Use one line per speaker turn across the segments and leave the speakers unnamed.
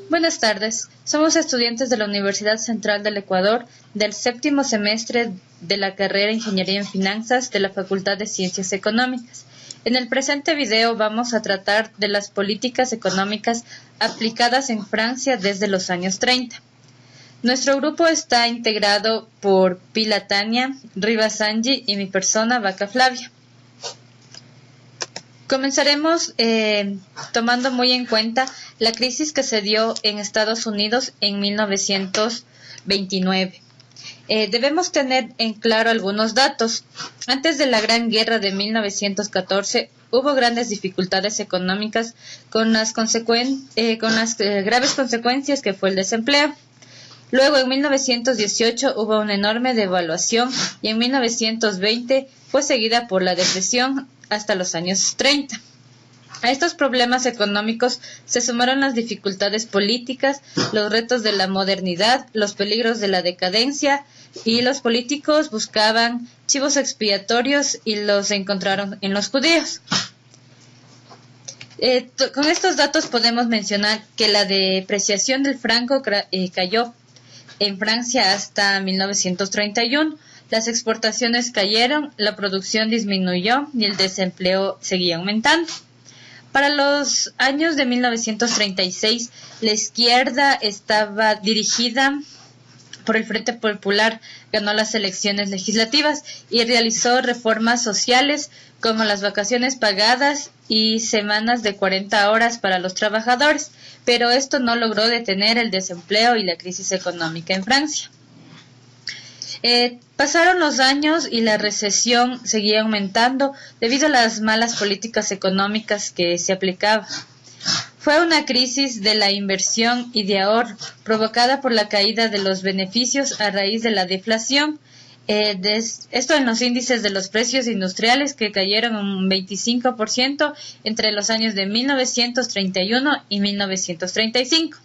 Buenas tardes. Somos estudiantes de la Universidad Central del Ecuador del séptimo semestre de la carrera Ingeniería en Finanzas de la Facultad de Ciencias Económicas. En el presente video vamos a tratar de las políticas económicas aplicadas en Francia desde los años 30. Nuestro grupo está integrado por Pila Tania, Rivas Angie y mi persona, Vaca Flavia. Comenzaremos tomando muy en cuenta la crisis que se dio en Estados Unidos en 1929. Debemos tener en claro algunos datos. Antes de la Gran Guerra de 1914 hubo grandes dificultades económicas con las graves consecuencias que fue el desempleo. Luego, en 1918 hubo una enorme devaluación y en 1920 fue seguida por la depresión hasta los años 30. A estos problemas económicos se sumaron las dificultades políticas, los retos de la modernidad, los peligros de la decadencia, y los políticos buscaban chivos expiatorios y los encontraron en los judíos. Con estos datos podemos mencionar que la depreciación del franco cayó en Francia hasta 1931, las exportaciones cayeron, la producción disminuyó y el desempleo seguía aumentando. Para los años de 1936, la izquierda estaba dirigida por el Frente Popular, ganó las elecciones legislativas y realizó reformas sociales como las vacaciones pagadas y semanas de 40 horas para los trabajadores, pero esto no logró detener el desempleo y la crisis económica en Francia. Pasaron los años y la recesión seguía aumentando debido a las malas políticas económicas que se aplicaban. Fue una crisis de la inversión y de ahorro, provocada por la caída de los beneficios a raíz de la deflación. Esto en los índices de los precios industriales, que cayeron un 25% entre los años de 1931 y 1935.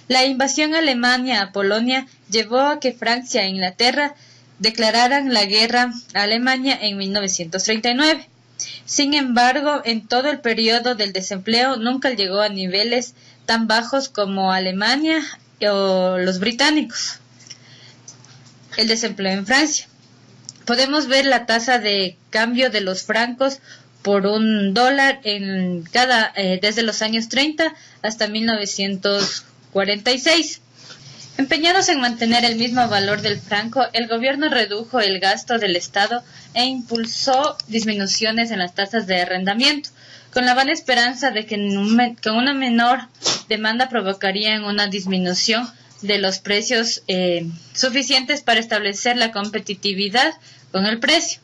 La invasión alemana a Polonia llevó a que Francia e Inglaterra declararan la guerra a Alemania en 1939. Sin embargo, en todo el periodo del desempleo nunca llegó a niveles tan bajos como Alemania o los británicos. El desempleo en Francia. Podemos ver la tasa de cambio de los francos por $1 desde los años 30 hasta 1946. Empeñados en mantener el mismo valor del franco, el gobierno redujo el gasto del Estado e impulsó disminuciones en las tasas de arrendamiento, con la vana esperanza de que una menor demanda provocaría una disminución de los precios suficientes para establecer la competitividad con el precio.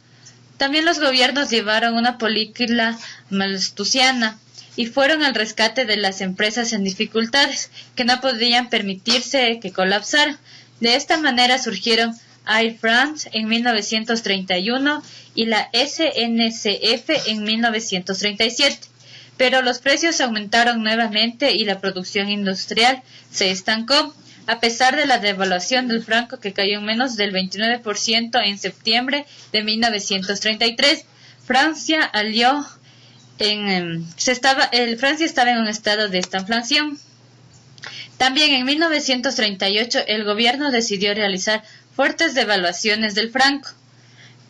También los gobiernos llevaron una política malthusiana y fueron al rescate de las empresas en dificultades, que no podían permitirse que colapsaran. De esta manera surgieron Air France en 1931 y la SNCF en 1937. Pero los precios aumentaron nuevamente y la producción industrial se estancó, a pesar de la devaluación del franco, que cayó en menos del 29% en septiembre de 1933. Francia estaba en un estado de estanflación. También en 1938 el gobierno decidió realizar fuertes devaluaciones del franco.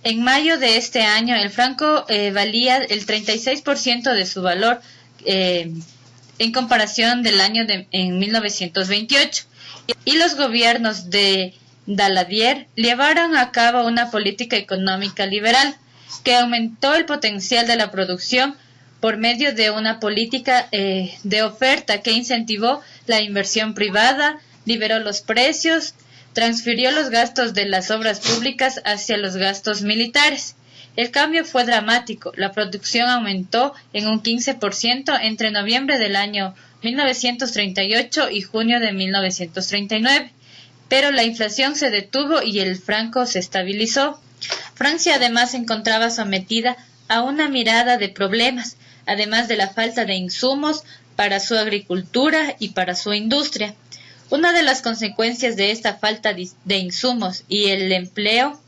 En mayo de este año el franco valía el 36% de su valor en comparación del año en 1928. Y los gobiernos de Daladier llevaron a cabo una política económica liberal que aumentó el potencial de la producción por medio de una política de oferta que incentivó la inversión privada, liberó los precios, transfirió los gastos de las obras públicas hacia los gastos militares. El cambio fue dramático. La producción aumentó en un 15% entre noviembre del año 1938 y junio de 1939, pero la inflación se detuvo y el franco se estabilizó. Francia además se encontraba sometida a una mirada de problemas, además de la falta de insumos para su agricultura y para su industria. Una de las consecuencias de esta falta de insumos y el empleo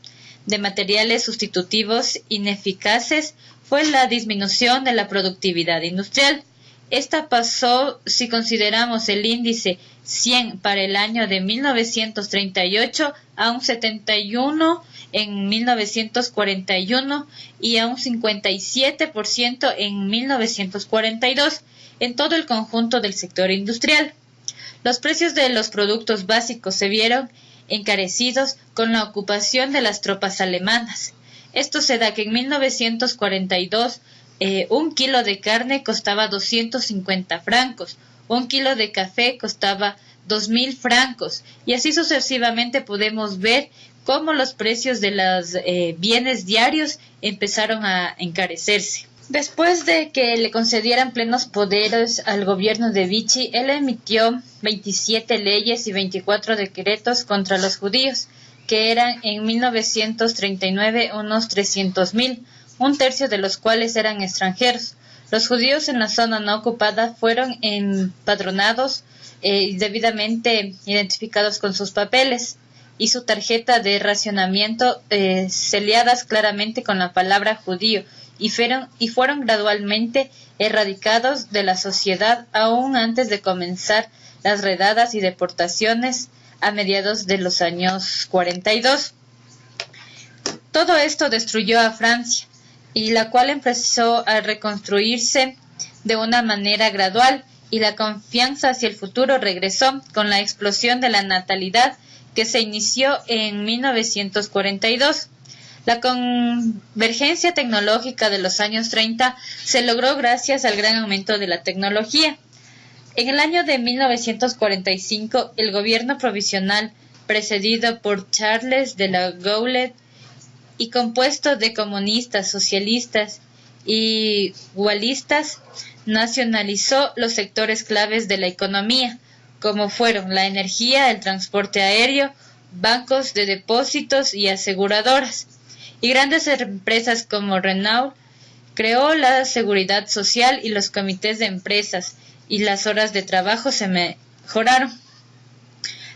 de materiales sustitutivos ineficaces fue la disminución de la productividad industrial. Esta pasó, si consideramos el índice 100 para el año de 1938, a un 71 en 1941 y a un 57% en 1942 en todo el conjunto del sector industrial. Los precios de los productos básicos se vieron encarecidos con la ocupación de las tropas alemanas. Esto se da que en 1942 un kilo de carne costaba 250 francos, un kilo de café costaba 2.000 francos, y así sucesivamente podemos ver cómo los precios de los bienes diarios empezaron a encarecerse. Después de que le concedieran plenos poderes al gobierno de Vichy, él emitió 27 leyes y 24 decretos contra los judíos, que eran en 1939 unos 300.000, un tercio de los cuales eran extranjeros. Los judíos en la zona no ocupada fueron empadronados y debidamente identificados con sus papeles y su tarjeta de racionamiento celiadas claramente con la palabra judío, y fueron gradualmente erradicados de la sociedad aún antes de comenzar las redadas y deportaciones a mediados de los años 42. Todo esto destruyó a Francia, y la cual empezó a reconstruirse de una manera gradual, y la confianza hacia el futuro regresó con la explosión de la natalidad que se inició en 1942. La convergencia tecnológica de los años 30 se logró gracias al gran aumento de la tecnología. En el año de 1945, el gobierno provisional, precedido por Charles de la Gaulle y compuesto de comunistas, socialistas y gaullistas, nacionalizó los sectores claves de la economía, como fueron la energía, el transporte aéreo, bancos de depósitos y aseguradoras. Y grandes empresas como Renault creó la seguridad social y los comités de empresas, y las horas de trabajo se mejoraron.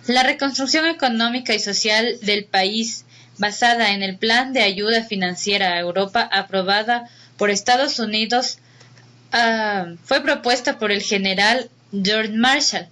La reconstrucción económica y social del país, basada en el Plan de Ayuda Financiera a Europa aprobada por Estados Unidos, fue propuesta por el general George Marshall.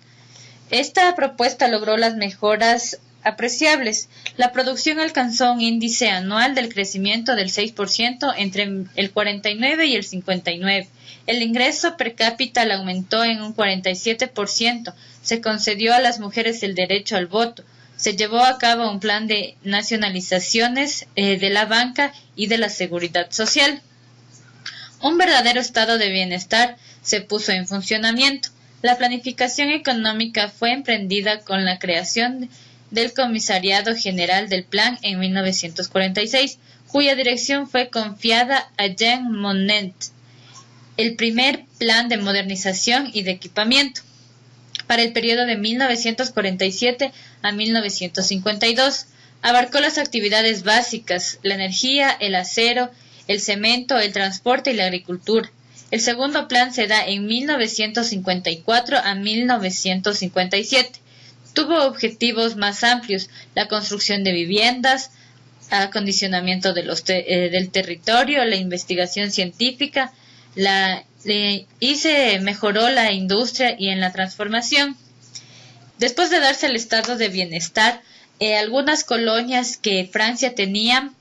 Esta propuesta logró las mejoras apreciables. La producción alcanzó un índice anual del crecimiento del 6% entre el 49 y el 59. El ingreso per cápita aumentó en un 47%. Se concedió a las mujeres el derecho al voto. Se llevó a cabo un plan de nacionalizaciones de la banca y de la seguridad social. Un verdadero estado de bienestar se puso en funcionamiento. La planificación económica fue emprendida con la creación del Comisariado General del Plan en 1946, cuya dirección fue confiada a Jean Monnet. El primer plan de modernización y de equipamiento para el periodo de 1947 a 1952 abarcó las actividades básicas: la energía, el acero, el cemento, el transporte y la agricultura. El segundo plan se da en 1954 a 1957. Tuvo objetivos más amplios: la construcción de viviendas, acondicionamiento del territorio, la investigación científica, y se mejoró la industria y en la transformación. Después de darse el estado de bienestar, algunas colonias que Francia tenía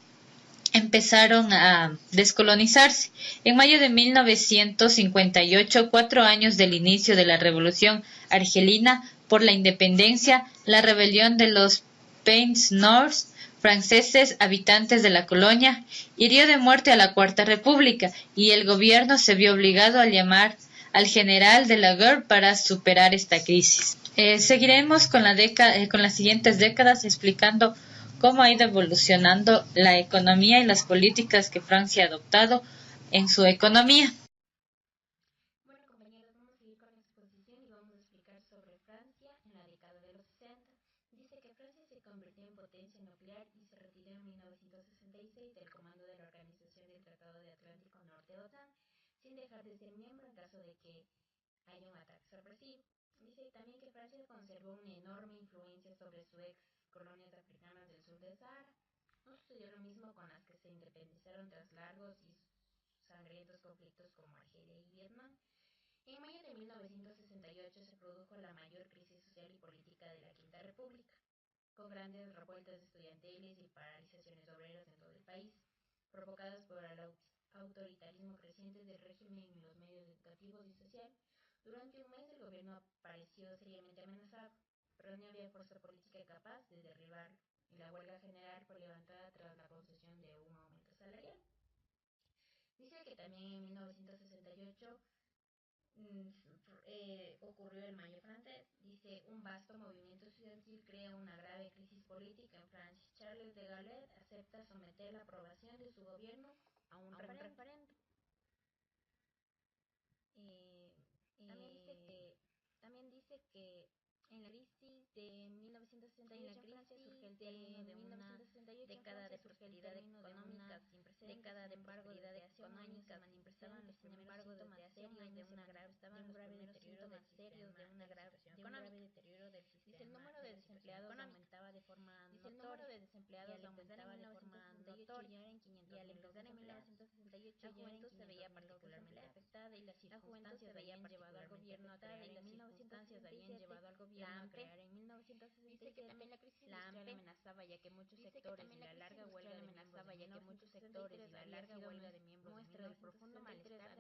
empezaron a descolonizarse. En mayo de 1958, 4 años del inicio de la Revolución Argelina por la Independencia, la rebelión de los Pays Noirs franceses, habitantes de la colonia, hirió de muerte a la Cuarta República, y el gobierno se vio obligado a llamar al general de la Guerre para superar esta crisis. Seguiremos con las siguientes décadas explicando cómo ha ido evolucionando la economía y las políticas que Francia ha adoptado en su economía.
Bueno, compañeros, vamos a seguir con la exposición y vamos a explicar sobre Francia en la década de los 60. Dice que Francia se convirtió en potencia nuclear y se retiró en 1966 del comando de la Organización del Tratado de Atlántico Norte OTAN, sin dejar de ser miembro en caso de que haya un ataque sorpresivo. Dice también que Francia conservó una enorme influencia sobre sus ex colonias africanas del sur del Sahara. No sucedió lo mismo con las que se independizaron tras largos y sangrientos conflictos como Argelia y Vietnam. En mayo de 1968 se produjo la mayor crisis social y política de la Quinta República, con grandes revueltas estudiantiles y paralizaciones obreras en todo el país, provocadas por el autoritarismo creciente del régimen en los medios educativos y social. Durante un mes el gobierno pareció seriamente amenazado, pero no había fuerza política capaz de derribarlo, y la huelga general fue levantada tras la concesión de un aumento salarial. Dice que también en 1968 ocurrió el Mayo francés. Dice, un vasto movimiento estudiantil crea una grave crisis política en Francia. Charles de Gaulle acepta someter la aprobación de su gobierno a un referéndum. También dice que en la crisis de 1968 en Francia surge el término de una década de prosperidad económica sin precedentes. Década de prosperidad económica sin precedentes. Sin embargo, desde hace un año de un grave deterioro más serios de un grave deterioro del sistema. Dice, el número de desempleados aumentaba de forma notoria. Y al empezar en 1968 la juventud se veía particularmente afectada y las circunstancias habían llevado al gobierno a crear en 1967 dice que también la crisis industrial amenazaba ya que muchos sectores y la larga huelga de miembros muestra del profundo malestar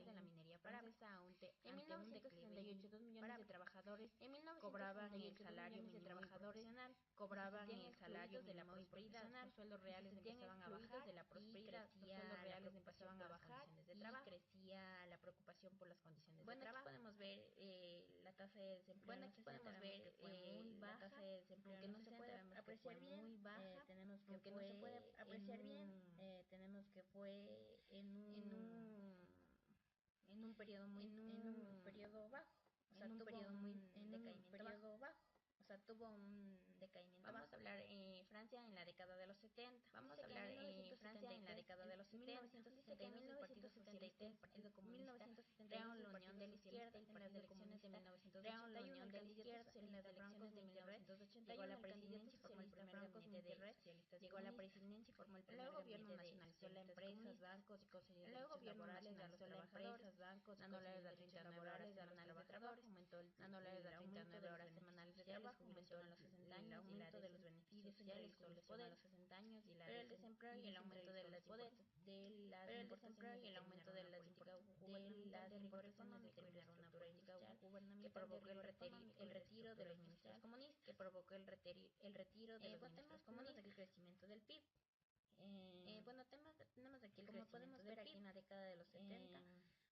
de la minería francesa ante un declive. 2 millones de trabajadores cobraban el salario mínimo profesional, cobraban el salario de la prosperidad, los sueldos reales empezaban a bajar de la prosperidad, los sueldos reales empezaban a bajar y crecía la preocupación por las condiciones de trabajo. Podemos ver la tasa de desempleo. Bueno, aquí podemos ver muy baja, aunque no se puede apreciar bien, muy baja, aunque no se puede apreciar bien, tenemos que fue en un periodo muy periodo bajo, o sea, tuvo un decaimiento. Vamos a hablar Francia en la década de los 70. Vamos a hablar Francia en la década de los 70. 1972 el Partido Socialista y el Partido Comunista crearon la Unión de la Izquierda en las elecciones de 1981. El candidato socialista Francos Mitterrand llegó a la presidencia y formó el primer gabinete de socialistas. Llegó a la presidencia y formó el primer gobierno nacionalizó las empresas, bancos y concedió derechos laborales a los trabajadores, dándoles las 39 horas semanales de trabajo, aumentó el aumento de horas semanales de trabajo, aumentó a los 60 años, el aumento de los beneficios sociales con los poderes a los 60 años y el desempleo y el aumento de las importaciones determinaron una política gubernamental que provocó el retiro de los ministros comunistas, el crecimiento del PIB. Bueno, tenemos aquí el crecimiento del PIB. Aquí en la década de los 70,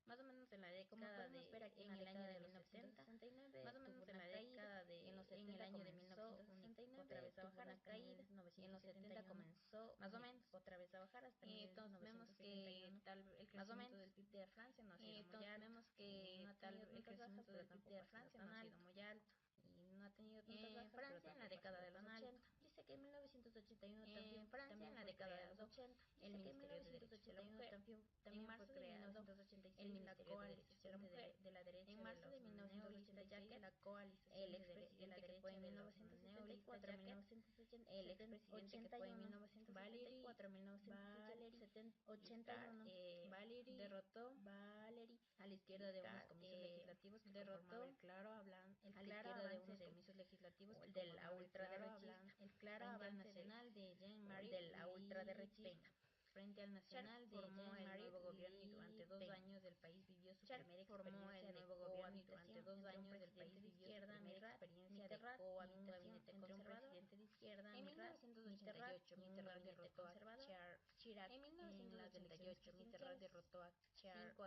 más o menos en la década de en el año de 1969, más o menos en la década de en el año de 1969 otra vez a bajar hasta caída, y en los 70 comenzó más o menos otra vez a bajar hasta entonces vemos que tal el crecimiento del PIB de Francia no ha sido muy alto. Vemos que tal el crecimiento del PIB de Francia no ha sido muy alto y no ha tenido tantas bajas. Francia en la década de los 80 dice que en 1981 también Francia en la década de los 80 el Ministerio de Derechos de la Mujer también fue creado el Ministerio de Derechos de la Derecha en marzo de 1986 la coalición el expresidente que fue en 1974 el expresidente que fue en 1974 1981 derrotó a la izquierda de unos comicios legislativos que derrotó el claro avance de unos comicios legislativos de la ultraderechista el claro avance nacional de Jean-Marie de la ultraderechista frente al nacional de Jean-Marie nuevo gobierno y durante 2 años el país vivió su primera experiencia de nuevo gobierno y durante 2 años el país vivió su primera experiencia de cohabitación entre un presidente de izquierda en 1988 Mitterrand derrotó a Chirac en 1988 Mitterrand derrotó a Chirac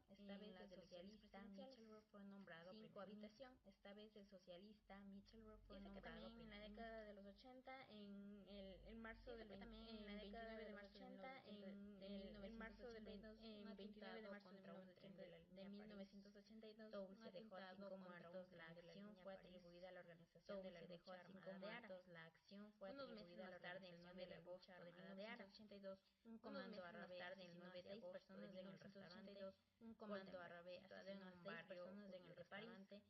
esta vez el socialista Michel Roux fue nombrado sin cohabitación esta vez el socialista Michel Roux fue nombrado en la década de los 80 en marzo del 29 de marzo en marzo del 29 de marzo de 1982 se dejó a 5 muertos. La acción fue atribuida a la organización de la lucha armada de Aras. La acción fue atribuida más tarde, el 9 de agosto de 1982, un comando árabe asesinó a 6 personas en el restaurante. Un comando árabe asesinó a 6 personas en el restaurante.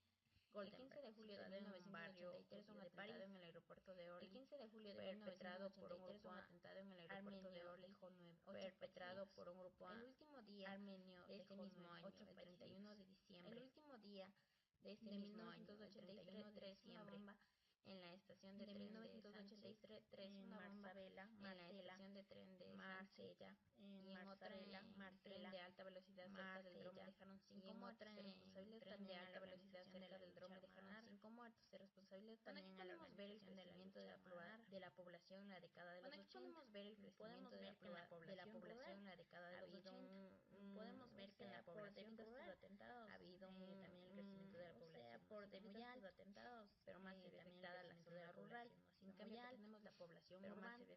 El 15 de julio de 1983 un atentado en el aeropuerto de Orly. El 15 de julio de 1983 un atentado en el aeropuerto de Orly, perpetrado por un grupo armenio de este mismo año, el 31 de diciembre. El último día de este mismo año, el 31 de diciembre, en la estación de tren de Sánchez, una bomba en la estación de tren de Marsella, y en otra en tren de alta velocidad cerca del Drome dejaron 5 muertos. Los responsables también de alta velocidad cerca del Drome dejaron 5 muertos. Se responsabiliza también a la organización del crecimiento de la población en la década de los 80. Podemos ver el crecimiento de la población en la década de los 80. Podemos ver que en la población rural ha habido también el crecimiento de la población debido a estos atentados, pero más se ve afectada la zona rural. En cambio que tenemos la población urbana, que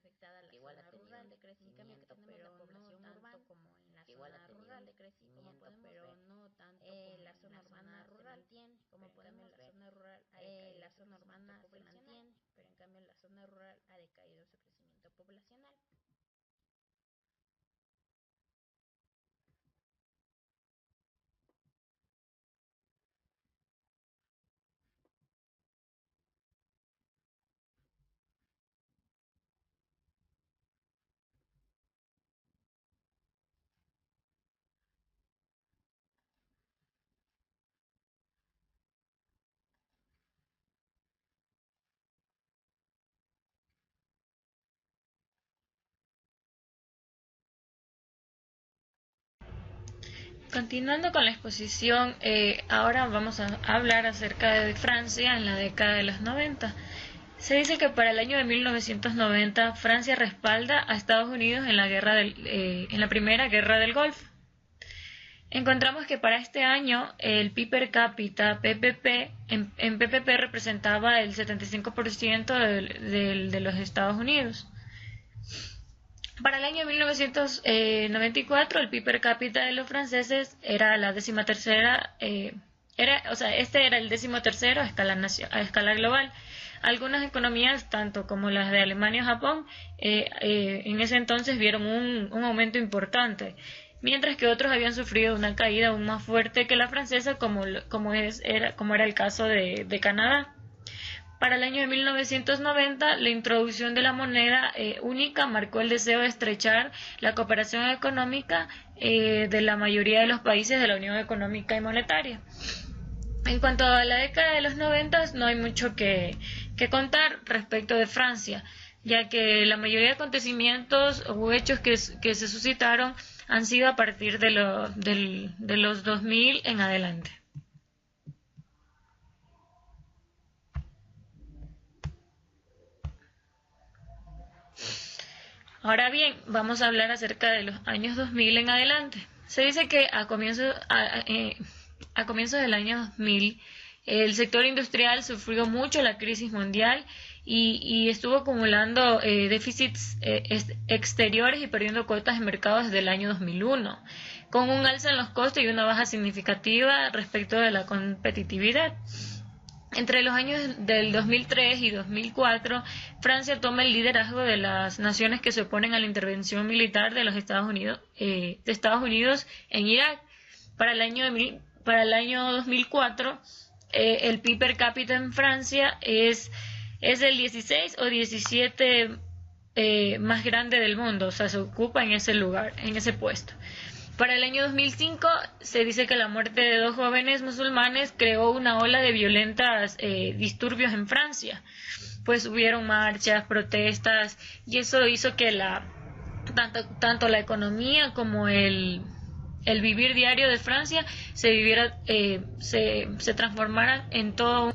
igual ha tenido de crecimiento, pero no tanto como en la zona rural de crecimiento, pero no tanto como la zona urbana rural tiene, como podemos ver, la zona urbana se mantiene, pero en cambio la zona rural ha decaído su crecimiento poblacional.
Continuando con la exposición, ahora vamos a hablar acerca de Francia en la década de los 90. Se dice que para el año de 1990 Francia respalda a Estados Unidos en la Primera Guerra del Golfo. Encontramos que para este año el PIB per cápita, PPP, en PPP representaba el 75% de los Estados Unidos. Para el año 1994 el PIB per cápita de los franceses era la 13ª, este era el 13º a escala global. Algunas economías, tanto como las de Alemania y Japón, en ese entonces vieron un aumento importante, mientras que otros habían sufrido una caída aún más fuerte que la francesa, como era el caso de Canadá. Para el año de 1990, la introducción de la moneda única marcó el deseo de estrechar la cooperación económica de la mayoría de los países de la Unión Económica y Monetaria. En cuanto a la década de los 90, no hay mucho que contar respecto de Francia, ya que la mayoría de acontecimientos o hechos que se suscitaron han sido a partir de los 2000 en adelante. Ahora bien, vamos a hablar acerca de los años 2000 en adelante. Se dice que a comienzos del año 2000, el sector industrial sufrió mucho la crisis mundial y estuvo acumulando déficits exteriores y perdiendo cuotas de mercado desde el año 2001, con un alza en los costos y una baja significativa respecto de la competitividad. Entre los años del 2003 y 2004, Francia toma el liderazgo de las naciones que se oponen a la intervención militar de los Estados Unidos en Irak. Para el año 2004, el PIB per cápita en Francia es el 16 o 17 más grande del mundo, o sea, se ocupa en ese lugar, en ese puesto. Para el año 2005 se dice que la muerte de 2 jóvenes musulmanes creó una ola de violentos disturbios en Francia, pues hubieron marchas, protestas, y eso hizo que tanto la economía como el vivir diario de Francia se transformara en todo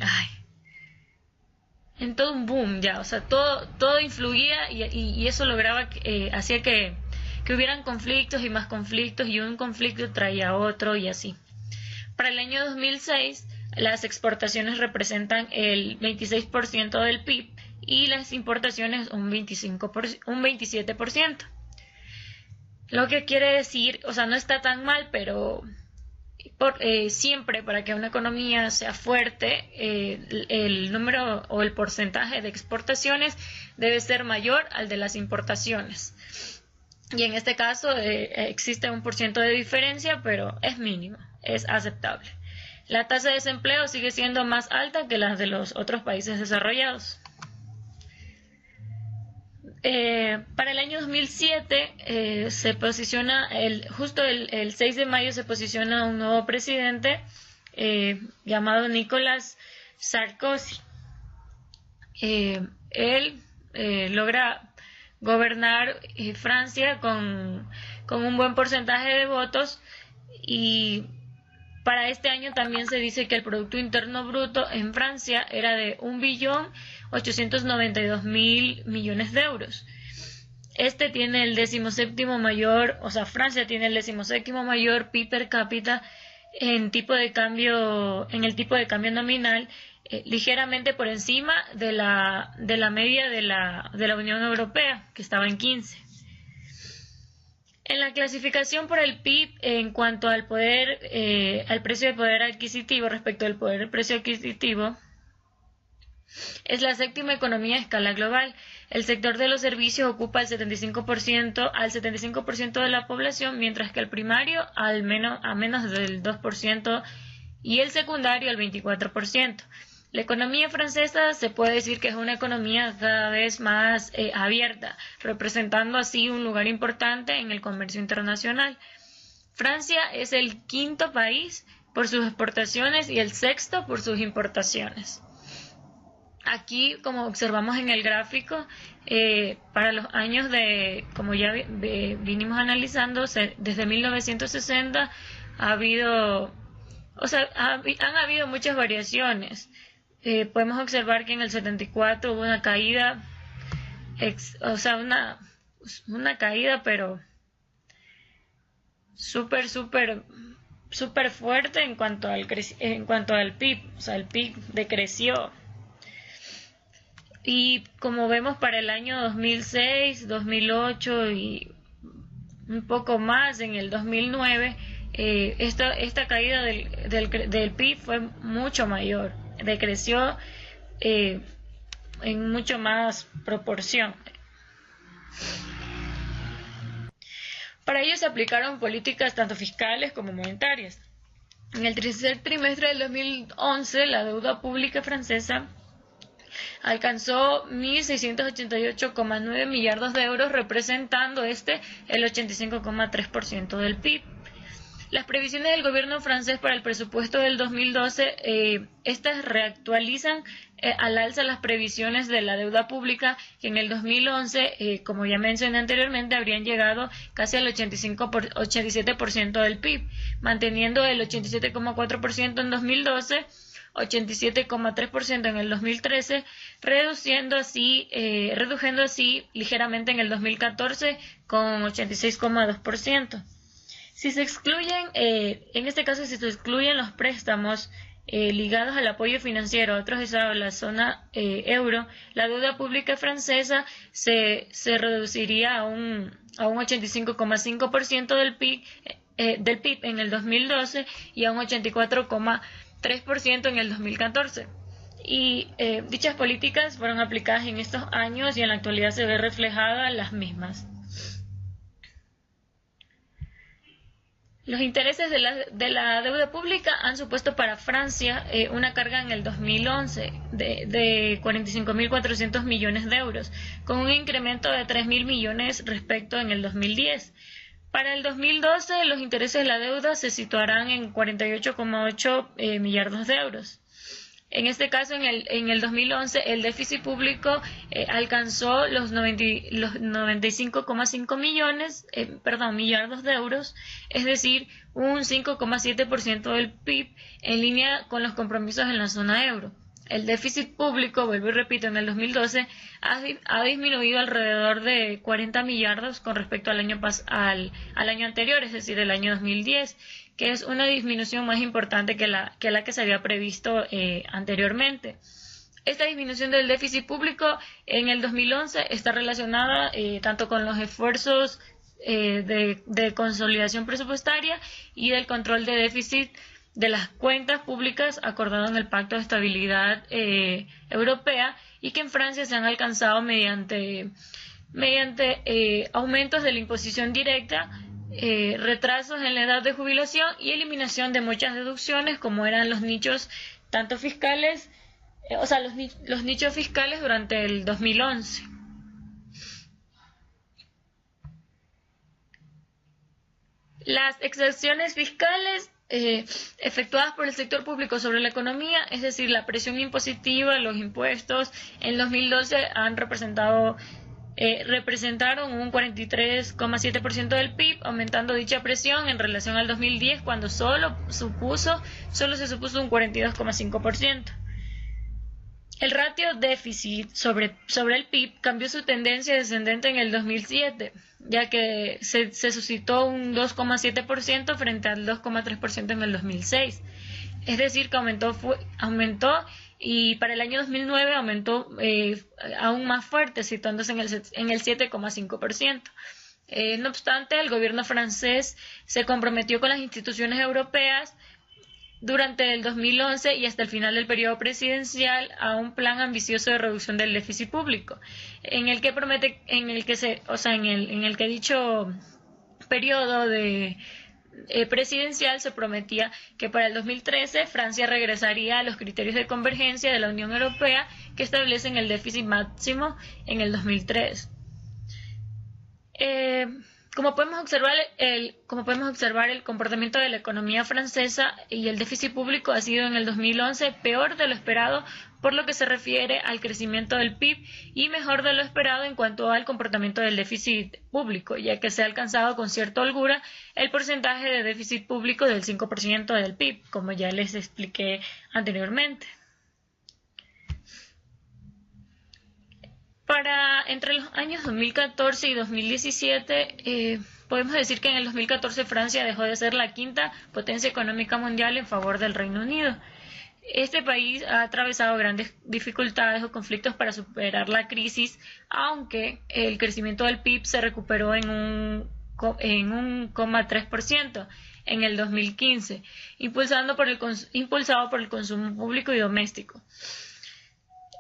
un boom ya, o sea, todo influía y eso hacía que hubieran conflictos y más conflictos, y un conflicto traía otro y así. Para el año 2006, las exportaciones representan el 26% del PIB y las importaciones un 27%. Lo que quiere decir, o sea, no está tan mal, pero siempre para que una economía sea fuerte, el número o el porcentaje de exportaciones debe ser mayor al de las importaciones. Y en este caso existe un % de diferencia, pero es mínimo, es aceptable. La tasa de desempleo sigue siendo más alta que las de los otros países desarrollados.
Para el año 2007 se posiciona, justo el 6 de mayo se posiciona un nuevo presidente llamado Nicolas Sarkozy. Él logra gobernar Francia con un buen porcentaje de votos, y para este año también se dice que el Producto Interno Bruto en Francia era de 1.892.000 millones de euros. Este tiene el 17º mayor, o sea, Francia tiene el 17º mayor PIB per cápita en el tipo de cambio nominal, ligeramente por encima de la media de la Unión Europea, que estaba en 15. En la clasificación por el PIB en cuanto al precio de poder adquisitivo respecto al poder del precio adquisitivo, es la séptima economía a escala global. El sector de los servicios ocupa al 75% de la población, mientras que el primario a menos del 2% y el secundario al 24%. La economía francesa se puede decir que es una economía cada vez más abierta, representando así un lugar importante en el comercio internacional. Francia es el 5º país por sus exportaciones y el 6º por sus importaciones. Aquí, como observamos en el gráfico, para los años como ya vinimos analizando, desde 1960 han habido muchas variaciones. Podemos observar que en el 74 hubo una caída, una caída, pero súper fuerte en cuanto al PIB. O sea, el PIB decreció. Y como vemos para el año 2006, 2008 y un poco más en el 2009, esta caída del PIB fue mucho mayor, decreció en mucho más proporción. Para ello se aplicaron políticas tanto fiscales como monetarias. En el tercer trimestre del 2011, la deuda pública francesa alcanzó 1.688,9 millardos de euros, representando el 85,3% del PIB. Las previsiones del gobierno francés para el presupuesto del 2012, estas reactualizan al alza las previsiones de la deuda pública, que en el 2011, como ya mencioné anteriormente, habrían llegado casi al 87% del PIB, manteniendo el 87,4% en 2012, 87,3% en el 2013, reduciendo así ligeramente en el 2014 con 86,2%. Si se excluyen, en este caso, si se excluyen los préstamos ligados al apoyo financiero a otros estados de la zona euro, la deuda pública francesa se reduciría a un 85,5% del PIB en el 2012 y a un 84,3% en el 2014. Y dichas políticas fueron aplicadas en estos años y en la actualidad se ve reflejadas las mismas. Los intereses de la deuda pública han supuesto para Francia una carga en el 2011 de 45.400 millones de euros, con un incremento de 3.000 millones respecto en el 2010. Para el 2012, los intereses de la deuda se situarán en 48,8 millardos de euros. En este caso, en el 2011, el déficit público alcanzó los 95,5 millardos de euros, es decir, un 5,7% del PIB, en línea con los compromisos en la zona euro. El déficit público, vuelvo y repito, en el 2012 ha disminuido alrededor de 40 millardos con respecto al año anterior, es decir, el año 2010, que es una disminución más importante que la que se había previsto anteriormente. Esta disminución del déficit público en el 2011 está relacionada tanto con los esfuerzos de consolidación presupuestaria y del control de déficit de las cuentas públicas acordado en el Pacto de Estabilidad Europea, y que en Francia se han alcanzado mediante aumentos de la imposición directa, retrasos en la edad de jubilación y eliminación de muchas deducciones, como eran los nichos tanto fiscales, los nichos fiscales durante el 2011. Las exacciones fiscales efectuadas por el sector público sobre la economía, es decir, la presión impositiva, los impuestos, en 2012 representaron un 43,7% del PIB, aumentando dicha presión en relación al 2010, cuando solo se supuso un 42,5%. El ratio déficit sobre el PIB cambió su tendencia descendente en el 2007, ya que se suscitó un 2,7% frente al 2,3% en el 2006. Es decir, que aumentó y para el año 2009 aumentó aún más fuerte, situándose en el 7,5%. No obstante, el gobierno francés se comprometió con las instituciones europeas durante el 2011 y hasta el final del periodo presidencial a un plan ambicioso de reducción del déficit público, en el que dicho periodo presidencial se prometía que para el 2013 Francia regresaría a los criterios de convergencia de la Unión Europea que establecen el déficit máximo en el 2003. Como podemos observar, el comportamiento de la economía francesa y el déficit público ha sido en el 2011 peor de lo esperado por lo que se refiere al crecimiento del PIB y mejor de lo esperado en cuanto al comportamiento del déficit público, ya que se ha alcanzado con cierta holgura el porcentaje de déficit público del 5% del PIB, como ya les expliqué anteriormente. Entre los años 2014 y 2017, podemos decir que en el 2014 Francia dejó de ser la quinta potencia económica mundial en favor del Reino Unido. Este país ha atravesado grandes dificultades o conflictos para superar la crisis, aunque el crecimiento del PIB se recuperó en un 1,3% en el 2015, impulsado por el consumo público y doméstico.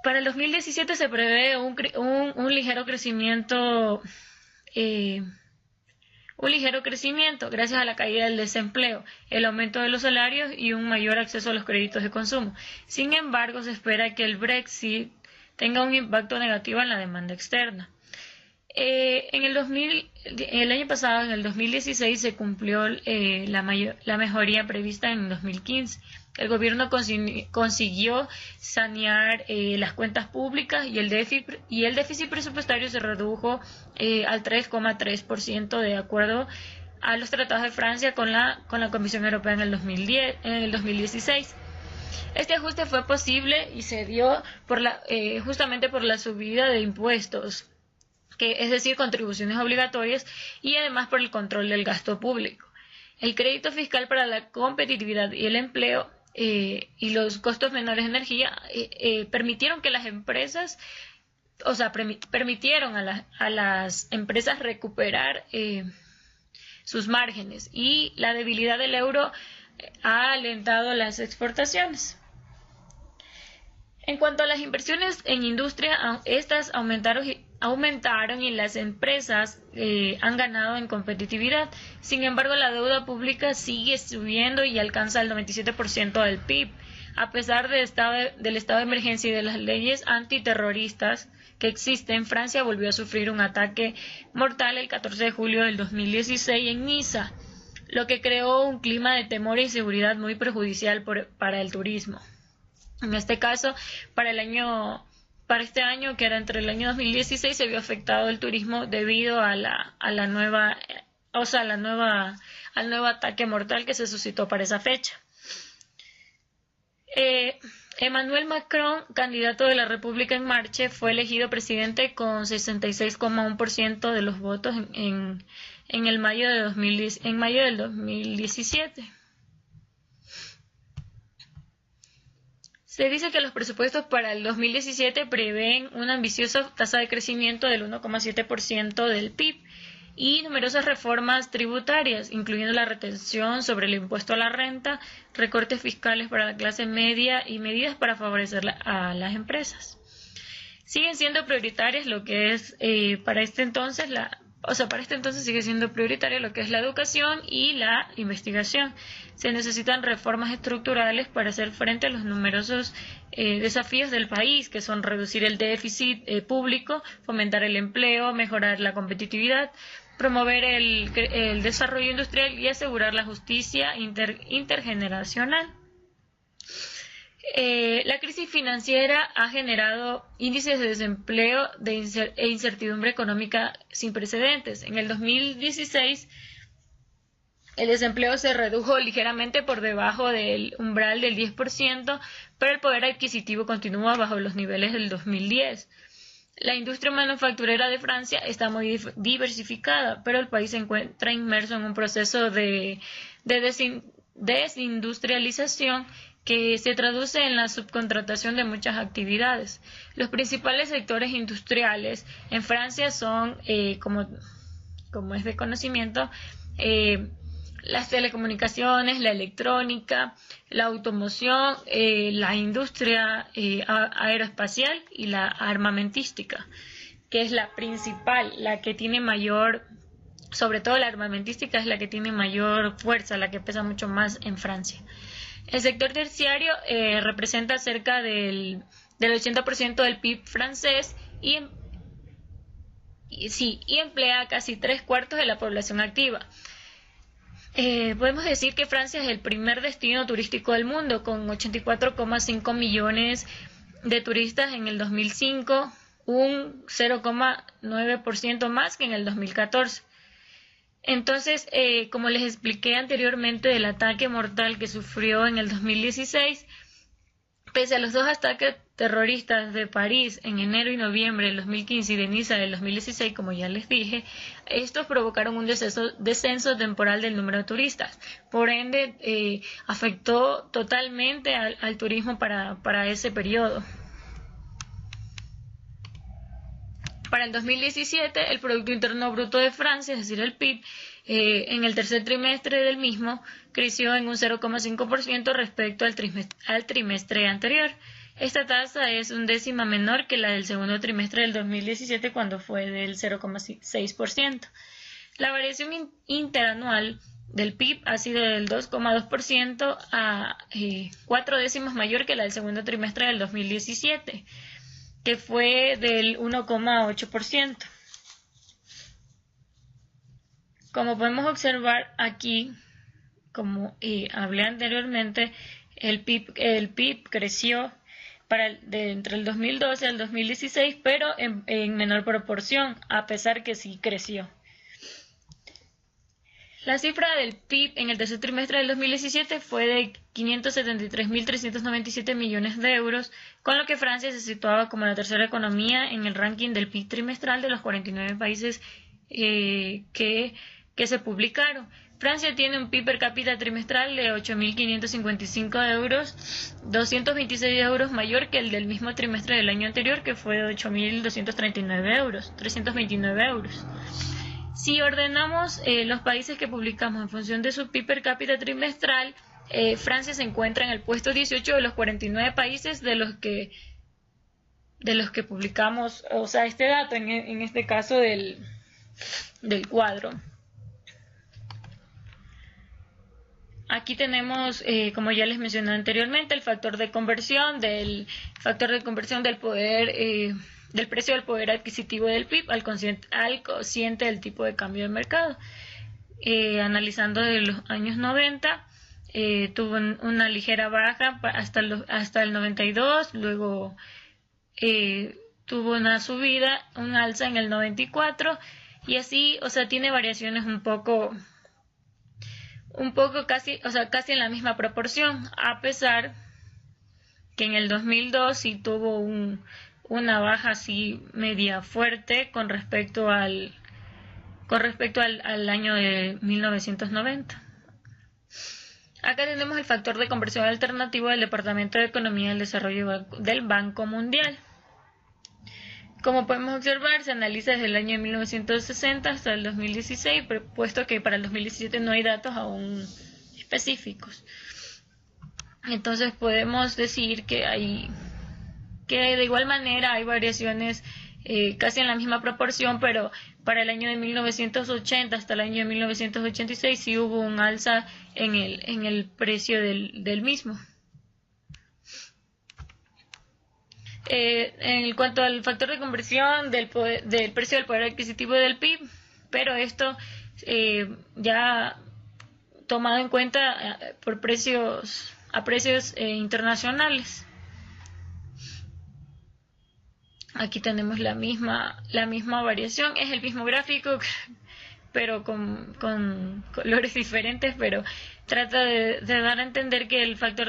Para el 2017 se prevé un ligero crecimiento gracias a la caída del desempleo, el aumento de los salarios y un mayor acceso a los créditos de consumo. Sin embargo, se espera que el Brexit tenga un impacto negativo en la demanda externa. El año pasado, en el 2016, se cumplió la mejoría prevista en 2015. El gobierno consiguió sanear las cuentas públicas y el déficit presupuestario se redujo al 3,3% de acuerdo a los tratados de Francia con la Comisión Europea en el 2016. Este ajuste fue posible y se dio justamente por la subida de impuestos, es decir, contribuciones obligatorias, y además por el control del gasto público. El crédito fiscal para la competitividad y el empleo y los costos menores de energía permitieron que las empresas, permitieron a las empresas recuperar sus márgenes, y la debilidad del euro ha alentado las exportaciones. En cuanto a las inversiones en industria, estas aumentaron y las empresas han ganado en competitividad. Sin embargo, la deuda pública sigue subiendo y alcanza el 97% del PIB. A pesar del estado de emergencia y de las leyes antiterroristas que existen, Francia volvió a sufrir un ataque mortal el 14 de julio del 2016 en Niza, lo que creó un clima de temor e inseguridad muy perjudicial para el turismo. En este caso, para este año, que era entre el año 2016, se vio afectado el turismo debido al nuevo ataque mortal que se suscitó para esa fecha. Emmanuel Macron, candidato de la República En Marche, fue elegido presidente con 66,1% de los votos en mayo del 2017. Se dice que los presupuestos para el 2017 prevén una ambiciosa tasa de crecimiento del 1,7% del PIB y numerosas reformas tributarias, incluyendo la retención sobre el impuesto a la renta, recortes fiscales para la clase media y medidas para favorecer a las empresas. Siguen siendo prioritarias lo que es para este entonces sigue siendo prioritario lo que es la educación y la investigación. Se necesitan reformas estructurales para hacer frente a los numerosos desafíos del país, que son reducir el déficit público, fomentar el empleo, mejorar la competitividad, promover el desarrollo industrial y asegurar la justicia intergeneracional. La crisis financiera ha generado índices de desempleo e incertidumbre económica sin precedentes. En el 2016, el desempleo se redujo ligeramente por debajo del umbral del 10%, pero el poder adquisitivo continúa bajo los niveles del 2010. La industria manufacturera de Francia está muy diversificada, pero el país se encuentra inmerso en un proceso de desindustrialización que se traduce en la subcontratación de muchas actividades. Los principales sectores industriales en Francia son, como es de conocimiento, las telecomunicaciones, la electrónica, la automoción, la industria aeroespacial y la armamentística, que es la principal, la que tiene mayor, sobre todo la armamentística es la que tiene mayor fuerza, la que pesa mucho más en Francia. El sector terciario representa cerca del 80% del PIB francés y emplea casi 3/4 de la población activa. Podemos decir que Francia es el primer destino turístico del mundo, con 84,5 millones de turistas en el 2005, un 0,9% más que en el 2014. Entonces, como les expliqué anteriormente del ataque mortal que sufrió en el 2016, pese a los dos ataques terroristas de París en enero y noviembre del 2015 y de Niza del 2016, como ya les dije, estos provocaron un descenso temporal del número de turistas. Por ende, afectó totalmente al turismo para ese periodo. Para el 2017, el Producto Interno Bruto de Francia, es decir, el PIB, en el tercer trimestre del mismo, creció en un 0,5% respecto al trimestre anterior. Esta tasa es un décima menor que la del segundo trimestre del 2017, cuando fue del 0,6%. La variación interanual del PIB ha sido del 2,2% a 4 décimas mayor que la del segundo trimestre del 2017, que fue del 1,8%. Como podemos observar aquí, como hablé anteriormente, el PIB creció entre el 2012 al 2016, pero en menor proporción, a pesar que sí creció. La cifra del PIB en el tercer trimestre del 2017 fue de 573.397 millones de euros, con lo que Francia se situaba como la tercera economía en el ranking del PIB trimestral de los 49 países que se publicaron. Francia tiene un PIB per cápita trimestral de 8.555 euros, 226 euros mayor que el del mismo trimestre del año anterior, que fue de 8.239 euros, 329 euros. Si ordenamos los países que publicamos en función de su PIB per cápita trimestral, Francia se encuentra en el puesto 18 de los 49 países de los que publicamos, o sea, este dato en este caso del cuadro. Aquí tenemos, como ya les mencioné anteriormente, el factor de conversión del poder, del precio del poder adquisitivo del PIB al cociente del tipo de cambio de mercado. Analizando de los años 90, tuvo una ligera baja hasta el 92, luego tuvo una subida, un alza en el 94, y así, o sea, tiene variaciones un poco casi en la misma proporción, a pesar que en el 2002 sí tuvo una baja así media fuerte con respecto al año de 1990. Acá tenemos el factor de conversión alternativo del Departamento de Economía y el Desarrollo del Banco Mundial. Como podemos observar, se analiza desde el año 1960 hasta el 2016, puesto que para el 2017 no hay datos aún específicos. Entonces podemos decir que de igual manera hay variaciones casi en la misma proporción, pero para el año de 1980 hasta el año de 1986 sí hubo un alza en el precio del mismo. En cuanto al factor de conversión del precio del poder adquisitivo del PIB, pero esto ya tomado en cuenta por a precios internacionales. Aquí tenemos la misma variación, es el mismo gráfico, pero con colores diferentes, pero trata de dar a entender que el factor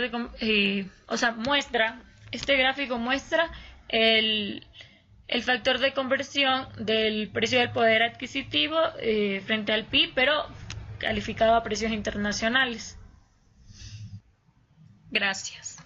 este gráfico muestra el factor de conversión del precio del poder adquisitivo frente al PIB, pero calificado a precios internacionales. Gracias.